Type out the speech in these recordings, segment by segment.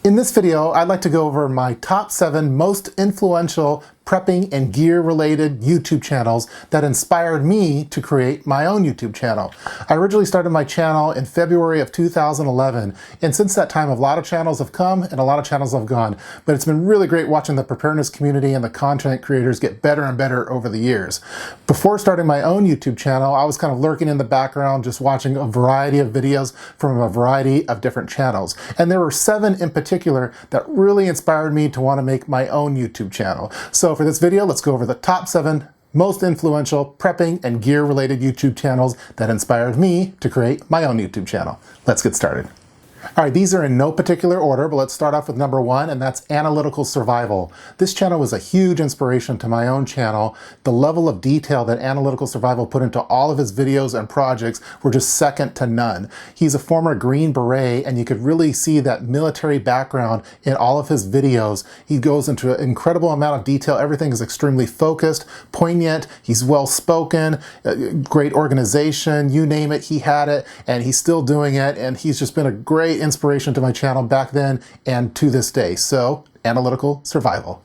In this video, I'd like to go over my top 7 most influential prepping and gear related YouTube channels that inspired me to create my own YouTube channel. I originally started my channel in February of 2011, and since that time a lot of channels have come and a lot of channels have gone, but it's been really great watching the preparedness community and the content creators get better and better over the years. Before starting my own YouTube channel, I was kind of lurking in the background just watching a variety of videos from a variety of different channels, and there were 7 in particular that really inspired me to want to make my own YouTube channel. So for this video, let's go over the top 7 most influential prepping and gear related YouTube channels that inspired me to create my own YouTube channel. Let's get started. All right, these are in no particular order, but let's start off with number 1, and that's Analytical Survival. This channel was a huge inspiration to my own channel. The level of detail that Analytical Survival put into all of his videos and projects were just second to none. He's a former Green Beret, and you could really see that military background in all of his videos. He goes into an incredible amount of detail. Everything is extremely focused, poignant, he's well-spoken, great organization, you name it, he had it, and he's still doing it, and he's just been a great inspiration to my channel back then and to this day. So, Analytical Survival.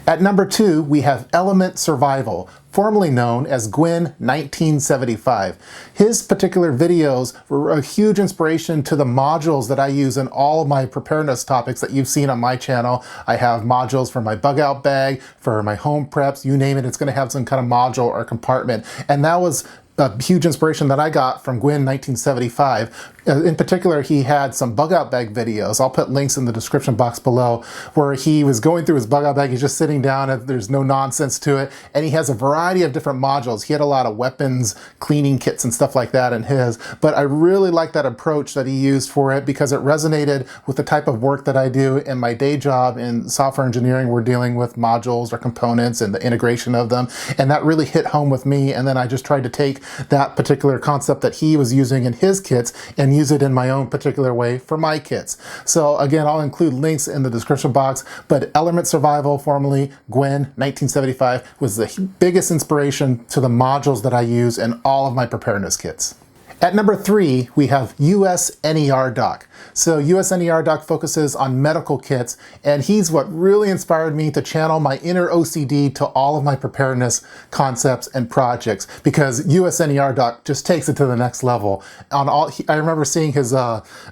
At number 2, we have Element Survival, formerly known as Gwyn 1975. His particular videos were a huge inspiration to the modules that I use in all of my preparedness topics that you've seen on my channel. I have modules for my bug out bag, for my home preps, you name it, it's going to have some kind of module or compartment. And that was a huge inspiration that I got from Gwyn 1975. In particular, he had some bug out bag videos. I'll put links in the description box below where he was going through his bug out bag. He's just sitting down and there's no nonsense to it. And he has a variety of different modules. He had a lot of weapons, cleaning kits and stuff like that in his. But I really like that approach that he used for it because it resonated with the type of work that I do in my day job in software engineering. We're dealing with modules or components and the integration of them. And that really hit home with me. And then I just tried to take that particular concept that he was using in his kits and use it in my own particular way for my kits. So again, I'll include links in the description box, but Element Survival, formerly Gwyn 1975, was the biggest inspiration to the modules that I use in all of my preparedness kits. At number 3, we have USNERDOC. So USNERDOC focuses on medical kits, and he's what really inspired me to channel my inner OCD to all of my preparedness concepts and projects, because USNERDOC just takes it to the next level. I remember seeing his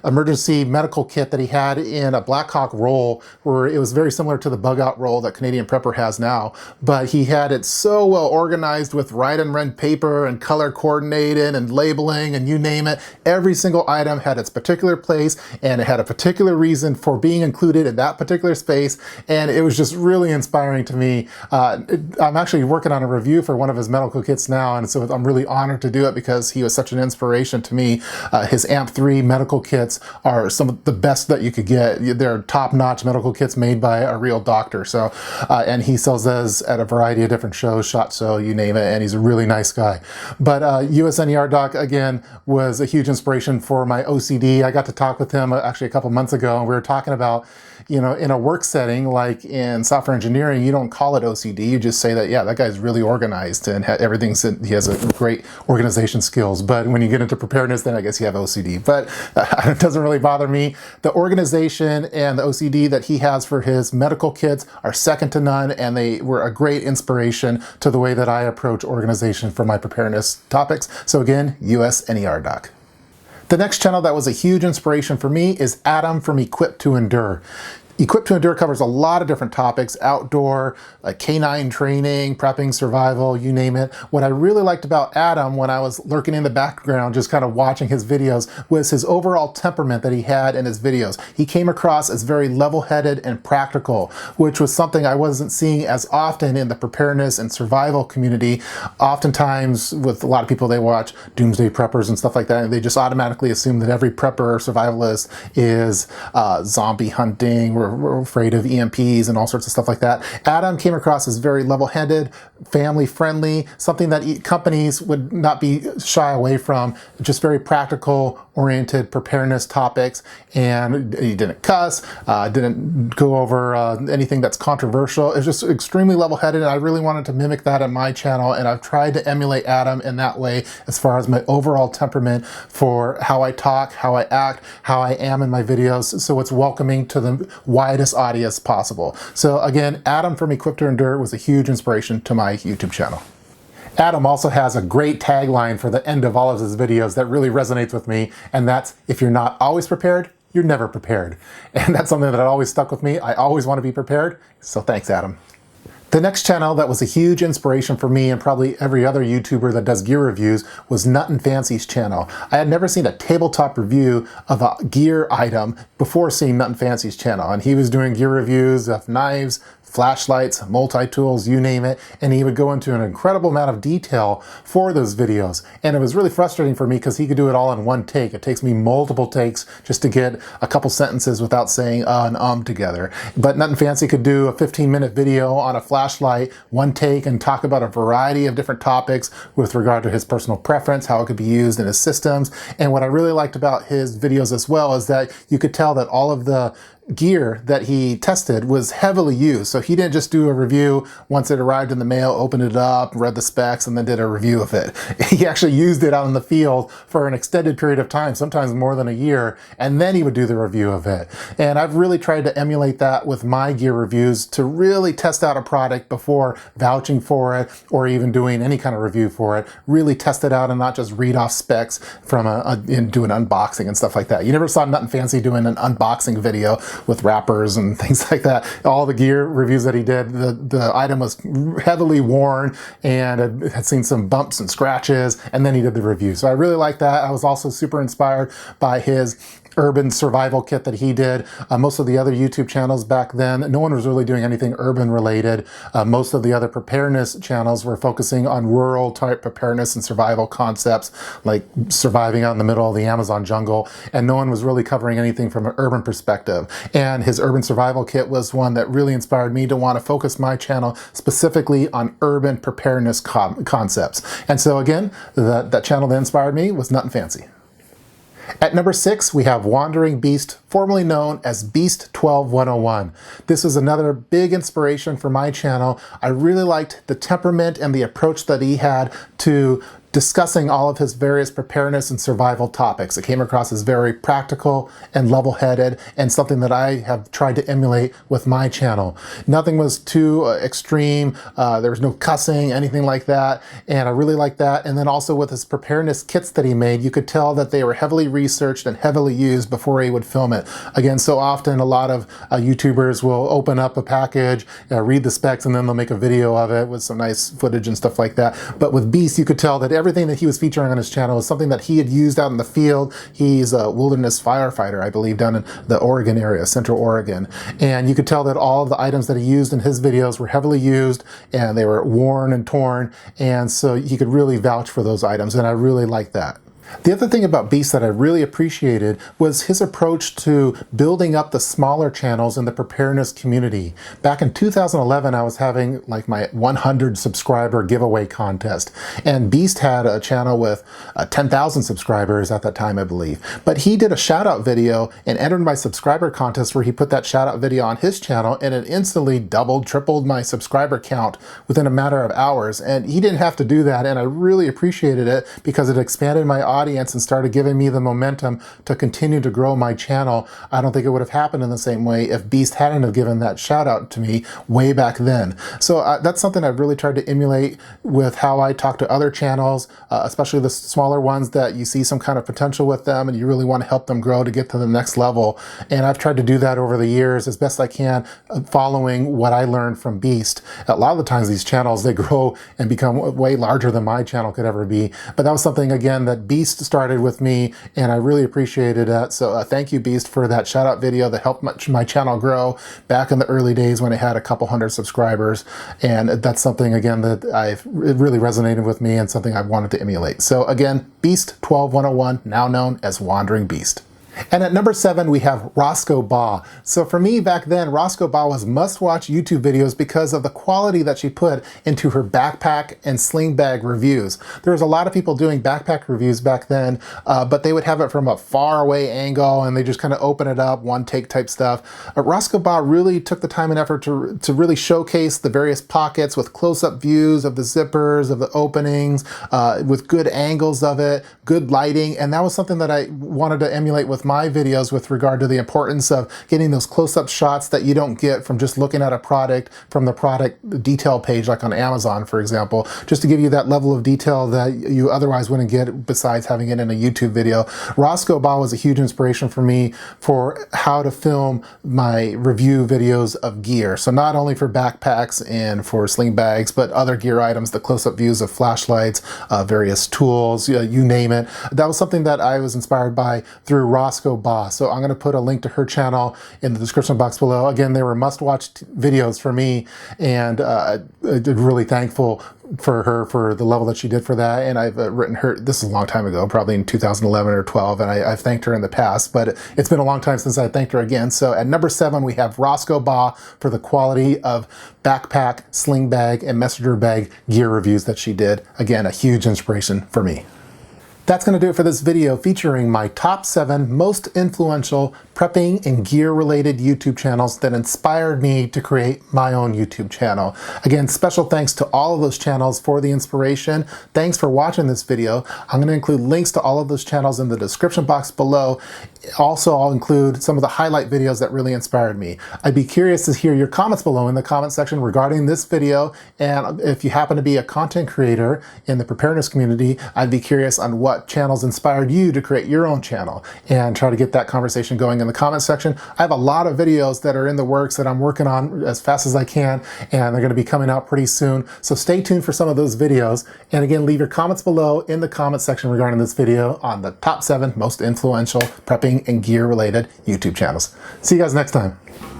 emergency medical kit that he had in a Black Hawk roll, where it was very similar to the bug out roll that Canadian Prepper has now, but he had it so well organized with write and rend paper and color coordinated and labeling and you name it. Every single item had its particular place and it had a particular reason for being included in that particular space, and it was just really inspiring to me. I'm actually working on a review for one of his medical kits now, and so I'm really honored to do it because he was such an inspiration to me. His AMP3 medical kits are some of the best that you could get. They're top-notch medical kits made by a real doctor. So, and he sells those at a variety of different shows, SHOT Show, you name it, and he's a really nice guy. But USNERDOC, again, was a huge inspiration for my OCD. I got to talk with him actually a couple months ago, and we were talking about, you know, in a work setting like in software engineering, you don't call it OCD. You just say that, yeah, that guy's really organized and everything's, he has a great organization skills. But when you get into preparedness, then I guess you have OCD. But it doesn't really bother me. The organization and the OCD that he has for his medical kits are second to none, and they were a great inspiration to the way that I approach organization for my preparedness topics. So again, USNERDOC. The next channel that was a huge inspiration for me is Adam from Equipped to Endure. Equipped to Endure covers a lot of different topics: outdoor, canine training, prepping, survival, you name it. What I really liked about Adam when I was lurking in the background, just kind of watching his videos, was his overall temperament that he had in his videos. He came across as very level-headed and practical, which was something I wasn't seeing as often in the preparedness and survival community. Oftentimes, with a lot of people, they watch doomsday preppers and stuff like that, and they just automatically assume that every prepper or survivalist is zombie hunting, were afraid of EMPs and all sorts of stuff like that. Adam came across as very level-headed, family-friendly, something that companies would not be shy away from, just very practical oriented preparedness topics, and he didn't cuss, didn't go over anything that's controversial. It's just extremely level-headed, and I really wanted to mimic that on my channel, and I've tried to emulate Adam in that way as far as my overall temperament for how I talk, how I act, how I am in my videos, so it's welcoming to the widest audience possible. So again, Adam from Equipped to Endure was a huge inspiration to my YouTube channel. Adam also has a great tagline for the end of all of his videos that really resonates with me, and that's, if you're not always prepared, you're never prepared. And that's something that always stuck with me. I always want to be prepared, so thanks, Adam. The next channel that was a huge inspiration for me and probably every other YouTuber that does gear reviews was Nutnfancy's channel. I had never seen a tabletop review of a gear item before seeing Nutnfancy's channel, and he was doing gear reviews of knives, flashlights, multi-tools, you name it, and he would go into an incredible amount of detail for those videos. And it was really frustrating for me because he could do it all in one take. It takes me multiple takes just to get a couple sentences without saying and together. But Nutnfancy could do a 15-minute video on a flashlight, one take, and talk about a variety of different topics with regard to his personal preference, how it could be used in his systems. And what I really liked about his videos as well is that you could tell that all of the gear that he tested was heavily used. So he didn't just do a review once it arrived in the mail, opened it up, read the specs, and then did a review of it. He actually used it out in the field for an extended period of time, sometimes more than a year, and then he would do the review of it. And I've really tried to emulate that with my gear reviews to really test out a product before vouching for it or even doing any kind of review for it. Really test it out and not just read off specs from and do an unboxing and stuff like that. You never saw Nutnfancy doing an unboxing video with wrappers and things like that. All the gear reviews that he did, the item was heavily worn and it had seen some bumps and scratches, and then he did the review. So I really like that. I was also super inspired by his urban survival kit that he did. Most of the other YouTube channels back then, no one was really doing anything urban related. Most of the other preparedness channels were focusing on rural type preparedness and survival concepts, like surviving out in the middle of the Amazon jungle, and no one was really covering anything from an urban perspective. And his urban survival kit was one that really inspired me to want to focus my channel specifically on urban preparedness concepts. And so again, that channel that inspired me was Nutnfancy. At number 6, we have Wandering Beast, formerly known as Beast 12101. This is another big inspiration for my channel. I really liked the temperament and the approach that he had to discussing all of his various preparedness and survival topics. It came across as very practical and level-headed, and something that I have tried to emulate with my channel. Nothing was too extreme. There was no cussing, anything like that, and I really liked that. And then also with his preparedness kits that he made, you could tell that they were heavily researched and heavily used before he would film it. Again, so often a lot of YouTubers will open up a package, read the specs, and then they'll make a video of it with some nice footage and stuff like that. But with Beast, you could tell that everything that he was featuring on his channel is something that he had used out in the field. He's a wilderness firefighter, I believe, down in the Oregon area, Central Oregon. And you could tell that all of the items that he used in his videos were heavily used, and they were worn and torn. And so he could really vouch for those items, and I really liked that. The other thing about Beast that I really appreciated was his approach to building up the smaller channels in the preparedness community. Back in 2011, I was having like my 100 subscriber giveaway contest, and Beast had a channel with 10,000 subscribers at that time, I believe. But he did a shout out video and entered my subscriber contest where he put that shout out video on his channel, and it instantly doubled, tripled my subscriber count within a matter of hours. And he didn't have to do that, and I really appreciated it because it expanded my audience and started giving me the momentum to continue to grow my channel. I don't think it would have happened in the same way if Beast hadn't have given that shout out to me way back then. So that's something I've really tried to emulate with how I talk to other channels, especially the smaller ones that you see some kind of potential with them and you really want to help them grow to get to the next level. And I've tried to do that over the years as best I can, following what I learned from Beast. A lot of the times these channels, they grow and become way larger than my channel could ever be. But that was something, again, that Beast started with me, and I really appreciated that. So thank you, Beast, for that shout out video that helped my channel grow back in the early days when it had a couple hundred subscribers. And that's something, again, that it really resonated with me and something I wanted to emulate. So again, Beast 12101, now known as Wandering Beast. And at number 7, we have RoscoeBa. So for me back then, RoscoeBa was must-watch YouTube videos because of the quality that she put into her backpack and sling bag reviews. There was a lot of people doing backpack reviews back then, but they would have it from a far away angle and they just kind of open it up, one take type stuff. RoscoeBa really took the time and effort to really showcase the various pockets with close-up views of the zippers, of the openings, with good angles of it, good lighting, and that was something that I wanted to emulate with my videos with regard to the importance of getting those close-up shots that you don't get from just looking at a product from the product detail page like on Amazon, for example, just to give you that level of detail that you otherwise wouldn't get besides having it in a YouTube video. RoscoeBa was a huge inspiration for me for how to film my review videos of gear. So not only for backpacks and for sling bags, but other gear items, the close-up views of flashlights, various tools, you name it. That was something that I was inspired by through RoscoeBa. So I'm going to put a link to her channel in the description box below. Again, they were must-watch videos for me, and I'm really thankful for her for the level that she did for that. And I've written her, this is a long time ago, probably in 2011 or 12, and I've thanked her in the past, but it's been a long time since I thanked her again. So at number 7, we have RoscoeBa for the quality of backpack, sling bag, and messenger bag gear reviews that she did. Again, a huge inspiration for me. That's going to do it for this video featuring my top 7 most influential prepping and gear related YouTube channels that inspired me to create my own YouTube channel. Again, special thanks to all of those channels for the inspiration. Thanks for watching this video. I'm going to include links to all of those channels in the description box below. Also, I'll include some of the highlight videos that really inspired me. I'd be curious to hear your comments below in the comment section regarding this video, and if you happen to be a content creator in the preparedness community, I'd be curious on what channels inspired you to create your own channel and try to get that conversation going in the comment section. I have a lot of videos that are in the works that I'm working on as fast as I can, and they're going to be coming out pretty soon. So stay tuned for some of those videos. And again, leave your comments below in the comment section regarding this video on the top 7 most influential prepping and gear related YouTube channels. See you guys next time.